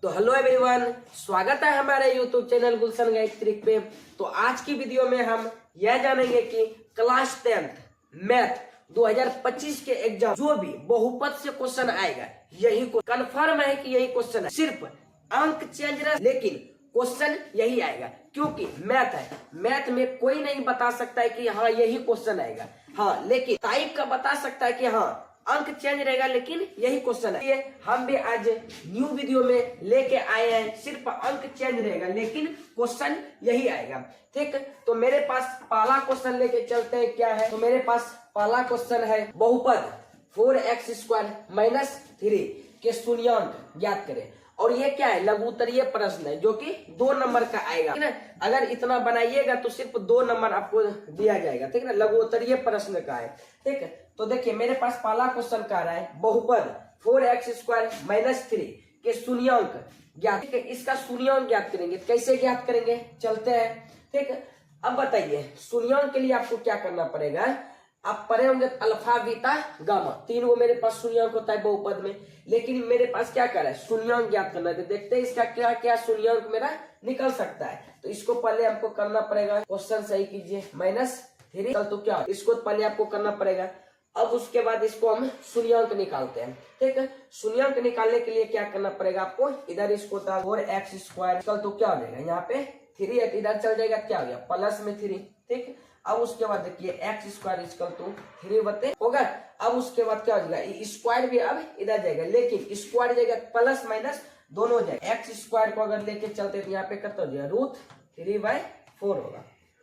तो hello everyone, स्वागत है हमारे यूट्यूब चैनल गुलशन गाइड ट्रिक पे। तो आज की वीडियो में हम यह जानेंगे कि क्लास 10th मैथ 2025 के एग्जाम जो भी बहुपद से क्वेश्चन आएगा, यही कंफर्म है कि यही क्वेश्चन है। सिर्फ अंक चेंज रहे लेकिन क्वेश्चन यही आएगा, क्योंकि मैथ है। मैथ में कोई नहीं बता सकता है कि हाँ यही क्वेश्चन आएगा, हाँ लेकिन टाइप का बता सकता है कि हाँ अंक चेंज रहेगा लेकिन यही क्वेश्चन है। ये हम भी आज न्यू वीडियो में लेके आए हैं, सिर्फ अंक चेंज रहेगा लेकिन क्वेश्चन यही आएगा। ठीक, तो मेरे पास पहला क्वेश्चन लेके चलते हैं। क्या है? तो मेरे पास पहला क्वेश्चन है बहुपद 4x² - 3 के शून्यांक ज्ञात करें। और ये क्या है? लघु उत्तरीय प्रश्न है जो कि 2 नंबर का आएगा। ठीक है, अगर इतना बनाइएगा तो सिर्फ 2 नंबर आपको दिया जाएगा। ठीक है, लघु उत्तरीय प्रश्न का है। ठीक है, तो देखिए मेरे पास पहला क्वेश्चन का रहा है बहुपद 4x² - 3 के शून्यांक ज्ञात। ठीक है, इसका शून्यांक ज्ञात करेंगे। कैसे ज्ञात करेंगे? चलते हैं। ठीक है, अब बताइए शून्यांक के लिए आपको क्या करना पड़ेगा। आप पढ़े होंगे अल्फा बीटा गामा, 3 वो मेरे पास शून्यांक होता है बहुपद में, लेकिन मेरे पास क्या कर रहा है? शून्यांक ज्ञात करना है। तो देखते हैं इसका क्या क्या शून्यांक मेरा निकल सकता है। तो इसको पहले आपको करना पड़ेगा, क्वेश्चन सही कीजिए, -3 तो क्या, इसको पहले आपको करना पड़ेगा। अब उसके बाद इसको हम शून्यांक निकालते हैं। ठीक है, शून्यांक निकालने के लिए क्या करना पड़ेगा आपको? इधर इसको 4x² तो क्या हो जाएगा? यहाँ पे 3 है, इधर चल जाएगा, क्या हो गया? प्लस में 3। ठीक, अब उसके बाद देखिए x² तो 3 होगा। अब उसके बाद क्या हो जाएगा? स्क्वायर भी अब इधर जाएगा, लेकिन स्क्वायर जाएगा प्लस माइनस दोनों हो जाएगा। x² को अगर लेके चलते तो यहाँ पे करता हो जाएगा √3/4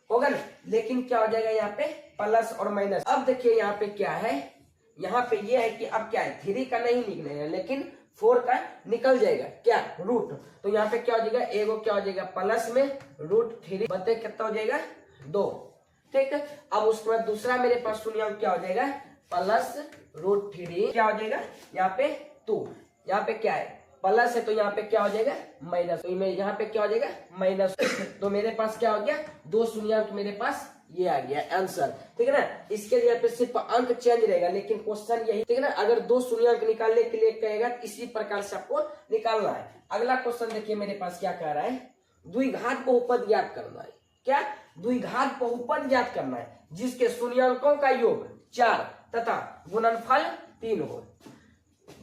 होगा ना। लेकिन क्या हो जाएगा? यहाँ पे प्लस और माइनस। अब देखिए यहाँ पे क्या है, यहाँ पे ये है कि अब क्या है, 3 का नहीं निकलेगा लेकिन 4 का निकल जाएगा। क्या? रूट। तो यहाँ पे क्या हो जाएगा? एगो क्या हो जाएगा? प्लस में √3 बते कितना हो जाएगा? 2। ठीक है, अब उसके बाद दूसरा मेरे पास शून्यांक क्या हो जाएगा? प्लस √3 क्या हो जाएगा? यहाँ पे 2, यहाँ पे क्या है? प्लस है तो यहाँ पे क्या हो जाएगा? माइनस। तो यहाँ पे क्या हो जाएगा? माइनस। तो मेरे पास क्या हो गया? 2 शून्यांक मेरे पास ये आ गया आंसर। ठीक है ना, इसके लिए पे सिर्फ अंक चेंज रहेगा लेकिन क्वेश्चन यही। ठीक है ना, अगर 2 शून्यांक निकालने के लिए कहेगा इसी प्रकार से आपको निकालना है। अगला क्वेश्चन देखिए मेरे पास क्या कह रहा है, द्विघात बहुपद ज्ञात करना है। क्या? द्विघात बहुपद ज्ञात करना है जिसके शून्यांकों का योग 4 तथा गुणनफल 3 हो।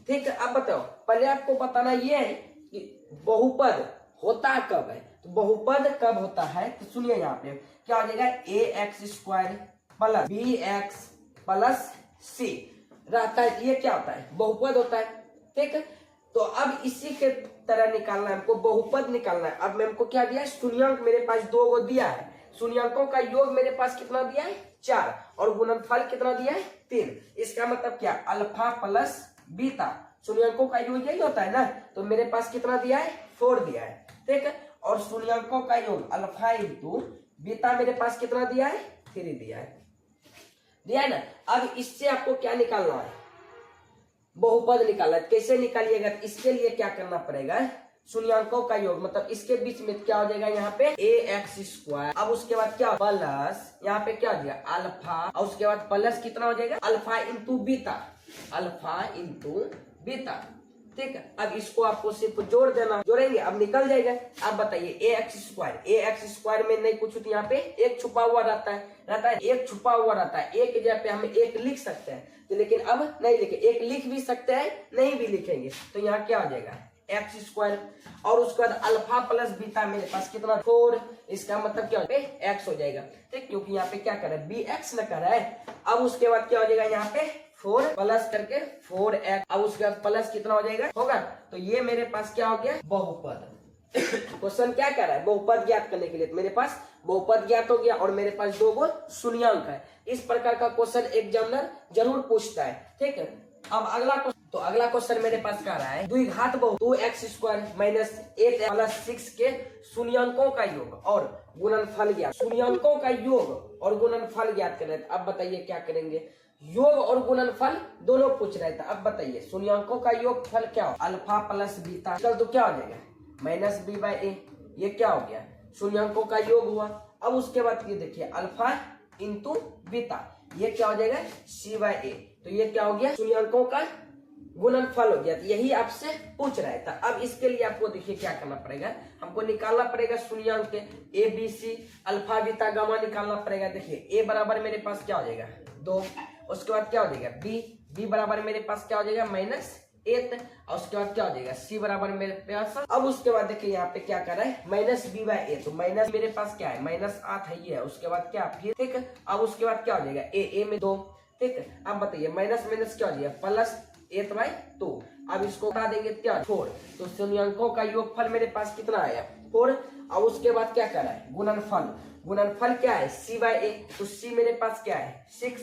ठीक है, अब बताओ, पहले आपको बताना यह है कि बहुपद होता कब है। तो बहुपद कब होता है? तो सुनिए यहाँ पे क्या हो जाएगा? ax² + bx + c रहता है। ये क्या होता है? बहुपद होता है। ठीक है, तो अब इसी के तरह निकालना है हमको, बहुपद निकालना है। अब मैं हमको क्या दिया है? शून्यांक मेरे पास 2 गो दिया है, शून्यांकों का योग मेरे पास कितना दिया है? 4, और गुणनफल कितना दिया है? 3। इसका मतलब क्या? अल्फा प्लस बीटा, शून्यांकों का योग यही होता है ना। तो मेरे पास कितना दिया है? 4 दिया है। ठीक है, और शून्यांकों का योग अल्फा इंटू बीटा मेरे पास कितना दिया है? 3 दिया है ना। अब इससे आपको क्या निकालना है? बहुपद निकालना है। कैसे निकालिएगा? इसके लिए क्या करना पड़ेगा? शून्यांकों का योग, मतलब इसके बीच में क्या हो जाएगा? यहाँ पे ax², अब उसके बाद क्या? प्लस, यहाँ पे क्या हो जाएगा? अल्फा, और उसके बाद प्लस कितना हो जाएगा? Alpha into beta, alpha into beta. ठीक है, अब इसको आपको सिर्फ जोड़ देना, जोड़ेंगे अब निकल जाएगा। अब बताइए ax² में नहीं कुछ तो यहाँ पे एक छुपा हुआ रहता है, एक छुपा हुआ रहता है। एक जगह पे हम एक लिख सकते हैं, तो लेकिन अब नहीं लिखे, एक लिख भी सकते हैं, नहीं भी लिखेंगे। तो यहाँ क्या हो जाएगा? x², और उसके बाद अल्फा प्लस बीटा मेरे पास कितना? 4। इसका मतलब क्या होगा? x हो जाएगा। ठीक, क्योंकि यहाँ पे क्या कर रहा है? bx न कर रहा है। अब उसके बाद क्या हो जाएगा? यहाँ पे 4 प्लस करके 4x, अब उसके बाद प्लस कितना हो जाएगा? होगा। तो ये मेरे पास क्या हो गया? बहुपद। क्वेश्चन क्या कर रहा है? बहुपद ज्ञात करने के लिए। तो मेरे पास बहुपद ज्ञात हो गया और मेरे पास 2 गो शून्यांक है। इस प्रकार का क्वेश्चन एग्जामिनर जरूर पूछता है। ठीक है, अब अगला क्वेश्चन, तो अगला क्वेश्चन मेरे पास क्या रहा है? द्विघात बहु 2x² - 8 + 6 के शून्यांकों का योग और गुणनफल ज्ञात। शून्यांकों का योग और गुणनफल ज्ञात कर रहे थे। अब बताइए क्या करेंगे? योग और गुणनफल दोनों पूछ रहे थे। अब बताइए शून्यांकों का योग फल क्या हो? अल्फा प्लस बीटा, तो क्या हो जाएगा? -b/a। ये क्या हो गया? शून्यांकों का योग हुआ। अब उसके बाद ये देखिए अल्फा इंटू बीटा, ये क्या हो जाएगा? c/a। तो ये क्या हो गया? शून्यांकों का गुणनफल हो गया। तो यही आपसे पूछ रहा है। तो अब इसके लिए आपको देखिए क्या करना पड़ेगा, हमको निकालना पड़ेगा शून्यांक के A B C alpha beta gamma निकालना पड़ेगा। देखिए ए बराबर मेरे पास क्या हो जाएगा 2, उसके बाद क्या हो जाएगा बी बराबर मेरे पास क्या हो जाएगा -8, और उसके बाद क्या हो जाएगा सी बराबर मेरे पास। अब उसके बाद देखिए यहाँ पे क्या कर रहा है -b/a, तो माइनस मेरे पास क्या है -8 है ये है। उसके बाद क्या फिर ठीक, अब उसके बाद क्या हो जाएगा ए में 2, ठीक। अब बताइए माइनस माइनस क्या हो जाएगा +8/2। अब इसको हटा देंगे क्या 4, तो शून्यांकों का योगफल मेरे पास कितना आया 4। अब उसके बाद क्या कर रहा है गुणनफल क्या है c/a, तो c मेरे पास क्या है 6,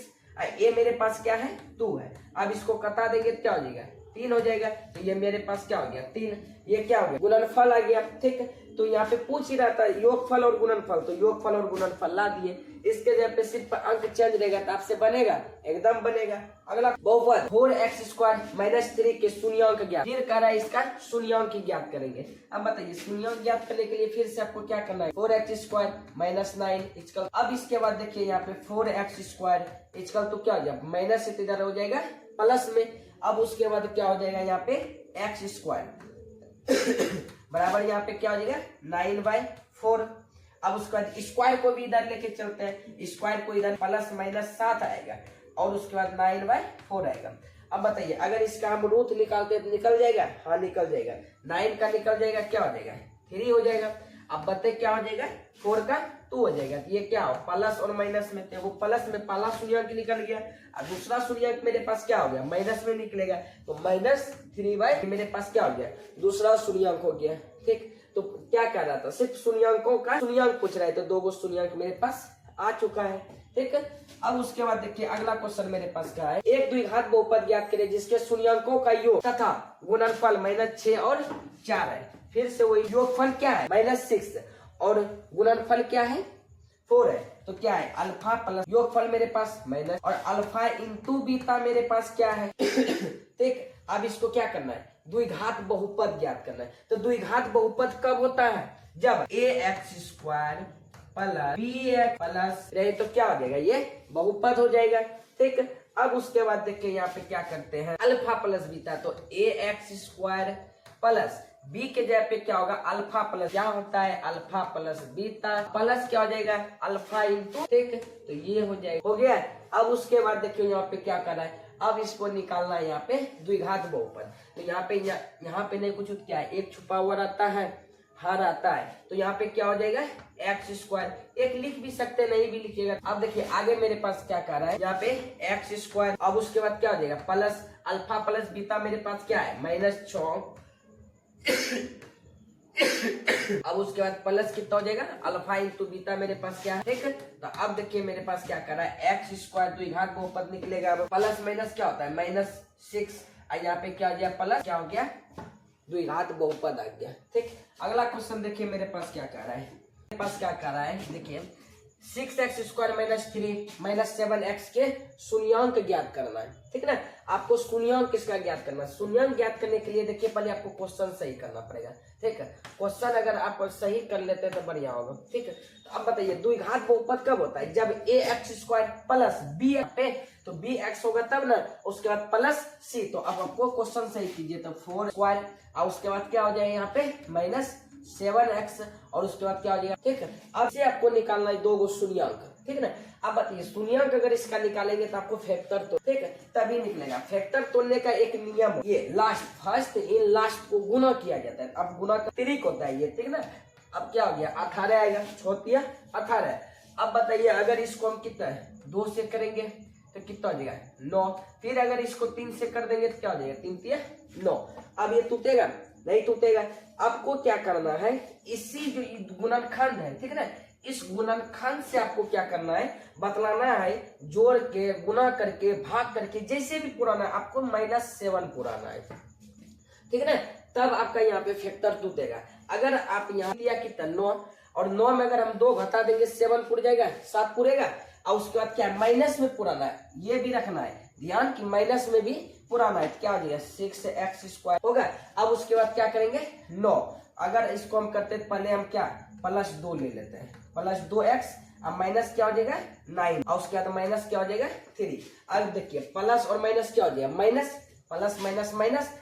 ए मेरे पास क्या है 2 है। अब इसको कटा देंगे क्या हो जाएगा 3 हो जाएगा। तो ये मेरे पास क्या हो गया 3, ये क्या हो गया गुणनफल आ गया, ठीक। तो यहाँ पे पूछ ही रहा था योगफल और गुणनफल, तो योगफल और गुणनफल ला दिए। इसके जगह पे सिर्फ अंक चेंज रहेगा तो आपसे बनेगा, एकदम बनेगा। अगला बहुपद 4x² - 3 के शून्यांक ज्ञात, फिर कह रहा है इसका शून्यांक ज्ञात करेंगे। अब बताइए शून्यांक ज्ञात करने के लिए फिर से आपको क्या करना है 4x² - 9 इक्वल। अब इसके बाद देखिए यहाँ पे 4x² इक्वल तो क्या हो जाएगा माइनस से इधर हो जाएगा प्लस में। अब उसके बाद क्या हो जाएगा यहाँ पे x² बराबर यहाँ पे क्या हो जाएगा 9/4। अब उसके बाद स्क्वायर को भी इधर लेके चलते हैं, स्क्वायर को इधर +-7 आएगा, और उसके बाद 9/4 आएगा। अब बताइए अगर इसका हम रूट निकालते हैं तो निकल जाएगा, हाँ निकल जाएगा। 9 का निकल जाएगा क्या हो जाएगा 3 हो जाएगा। अब बताइए क्या हो जाएगा 4 का 2 हो जाएगा। तो ये क्या हो प्लस और माइनस में थे, वो प्लस में पहला शून्यांक निकल गया, और दूसरा शून्यांक मेरे पास क्या हो गया माइनस में निकलेगा, तो -3/, मेरे पास क्या हो गया दूसरा शून्यांक हो गया, ठीक। तो क्या कर रहा था सिर्फ शून्यांकों का शून्यांक पूछ रहे थे, 2 शून्यांक मेरे पास आ चुका है, ठीक है। अब उसके बाद देखिए अगला क्वेश्चन मेरे पास क्या है, एक द्विघात बहुपद ज्ञात करें जिसके शून्यांकों का योग तथा गुणनफल -6 और 4 है। फिर से वही योगफल क्या है -6 और गुणनफल क्या है 4 है। तो क्या है अल्फा प्लस योगफल मेरे पास माइनस, और अल्फा इंटू बीटा मेरे पास क्या है ठीक। अब इसको क्या करना है द्विघात बहुपद ज्ञात करना है। तो द्विघात बहुपद कब होता है जब ax² + bx प्लस रहे, तो क्या हो जाएगा ये बहुपद हो जाएगा, ठीक। अब उसके बाद देखिए यहाँ पे क्या करते हैं अल्फा प्लस बीटा, तो ax² प्लस बी के जगह पे क्या होगा अल्फा प्लस क्या होता है अल्फा प्लस बीटा प्लस क्या हो जाएगा अल्फा इंटू, ठीक। तो ये हो जाएगा, हो गया। अब उसके बाद देखिए यहाँ पे क्या कर रहा है, अब इसको निकालना है यहाँ पे द्विघात बहुपद। तो यहाँ पे नहीं कुछ क्या है, एक छुपा हुआ रहता है, हर आता है। तो यहाँ पे क्या हो जाएगा x², एक लिख भी सकते नहीं भी लिखिएगा। अब देखिए आगे मेरे पास क्या कर रहा है यहाँ पे x²। अब उसके बाद क्या हो जाएगा प्लस अल्फा प्लस बीटा मेरे पास क्या है -6 अब उसके बाद प्लस कितना हो जाएगा अल्फा इंटू बीटा मेरे पास क्या है, ठीक है। तो अब देखिए मेरे पास क्या कर रहा है x² द्विघात बहुपद निकलेगा, प्लस माइनस क्या होता है -6, और यहाँ पे क्या हो गया प्लस क्या हो गया द्विघात बहुपद आ गया, ठीक। अगला क्वेश्चन देखिए मेरे पास क्या कर रहा है, मेरे पास क्या कर रहा है देखिए 6x² - 3 - 7x के शून्यांक ज्ञात करना है, ठीक ना। आपको शून्यांक किसका ज्ञात करना है, शून्यांक ज्ञात करने के लिए देखिए पहले आपको क्वेश्चन सही करना पड़ेगा, ठीक है। क्वेश्चन अगर आप सही कर लेते हैं तो बढ़िया होगा, ठीक है। तो अब बताइए द्विघात बहुपद कब होता है जब ax² प्लस bx पे, तो bx होगा तब ना, उसके बाद प्लस c। तो अब आपको क्वेश्चन सही कीजिए, तो 4² और उसके बाद क्या हो जाएगा यहाँ पे -7x, और उसके बाद क्या हो जाएगा, ठीक है। अब से आपको निकालना है 2 शून्यांक, ठीक है ना। अब बताइए शून्यांक अगर इसका निकालेंगे तो आपको फैक्टर तो, ठीक है, तभी निकलेगा। फैक्टर तोड़ने का एक नियम है, ये लास्ट फर्स्ट इन लास्ट को गुना किया जाता है। अब गुना का तरीका होता है ये, ठीक ना। अब क्या हो गया 18 आएगा, 6 18। अब बताइए अगर इसको हम कितना 2 से करेंगे तो कितना हो जाएगा 9। फिर अगर इसको 3 से कर देंगे तो क्या हो जाएगा 3 9। अब ये टूटेगा नहीं टूटेगा। आपको क्या करना है इसी जो गुणनखंड है, ठीक है ना, इस गुणनखंड से आपको क्या करना है बतलाना है, जोड़ के गुना करके भाग करके जैसे भी पुराना आपको -7 पुराना है, ठीक है ना। तब आपका यहाँ पे फैक्टर टूटेगा। अगर आप यहाँ लिया कितना 9, और 9 में अगर हम 2 घटा देंगे 7 पुर जाएगा, 7 पुरेगा, और उसके बाद क्या माइनस में पुराना है, ये भी रखना है ध्यान कि माइनस में भी पुराना है। क्या हो जाएगा 6x² होगा। अब उसके बाद क्या करेंगे 9, अगर इसको हम करते पहले हम क्या +2 ले लेते हैं, +2x, अब माइनस क्या हो जाएगा 9, और उसके बाद माइनस क्या हो जाएगा 3। अब देखिए प्लस और माइनस क्या हो जाएगा माइनस, प्लस माइनस माइनस